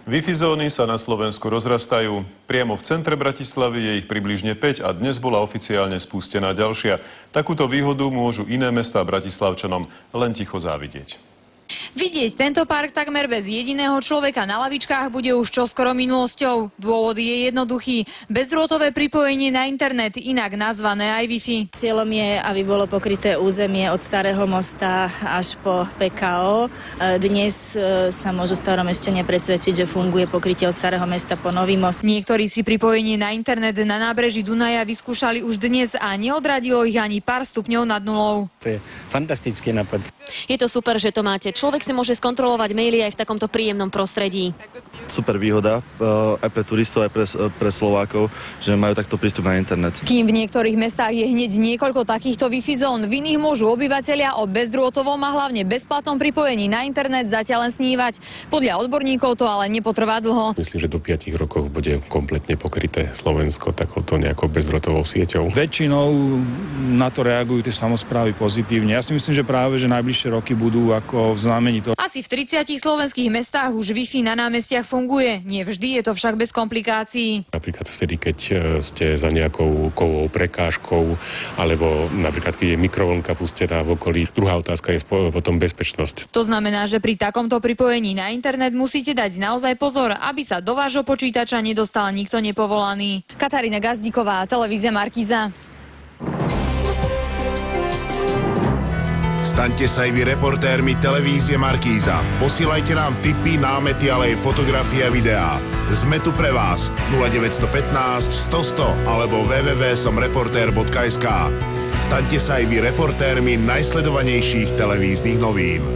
Wi-Fi zóny sa na Slovensku rozrastajú. Priamo v centre Bratislavy je ich približne 5 a dnes bola oficiálne spustená ďalšia. Takúto výhodu môžu iné mestá Bratislavčanom len ticho závidieť. Vidieť tento park takmer bez jediného človeka na lavičkách bude už čoskoro minulosťou. Dôvod je jednoduchý. Bezdrôtové pripojenie na internet, inak nazvané aj Wi-Fi. Cieľom je, aby bolo pokryté územie od Starého mosta až po PKO. Dnes sa môžu v Starom ešte nepresvedčiť, že funguje pokrytie od Starého mesta po Nový most. Niektorí si pripojenie na internet na nábreží Dunaja vyskúšali už dnes a neodradilo ich ani pár stupňov nad nulou. To je fantastický nápad. Je to super, že to máte. Človek si môže skontrolovať maily aj v takomto príjemnom prostredí. Super výhoda aj pre turistov, aj pre Slovákov, že majú takto prístup na internet. Kým v niektorých mestách je hneď niekoľko takýchto Wi-Fi zón, v iných môžu obyvatelia o bezdrôtovom a hlavne bezplatnom pripojení na internet zatiaľ len snívať. Podľa odborníkov to ale nepotrvá dlho. Myslím, že do 5 rokov bude kompletne pokryté Slovensko takouto nejakou bezdrôtovou sieťou. Väčšinou na to reagujú tie samosprávy pozitívne. Ja si myslím, že práve že najbližšie roky budú ako v znamení toho. Asi v 30 slovenských mestách už Wi-Fi na námestiach funguje. Nie vždy je to však bez komplikácií. Napríklad vtedy, keď ste za nejakou kovou prekážkou, alebo napríklad, keď je mikrovlnka pustená v okolí. Druhá otázka je potom bezpečnosť. To znamená, že pri takomto pripojení na internet musíte dať naozaj pozor, aby sa do vášho počítača nedostal nikto nepovolaný. Katarína Gazdíková, televízia Markíza. Staňte sa aj vy reportérmi televízie Markíza. Posílajte nám tipy, námety, ale aj fotografie a videá. Sme tu pre vás 0915 100 100 alebo www.somreporter.sk. Staňte sa aj vy reportérmi najsledovanejších televíznych novín.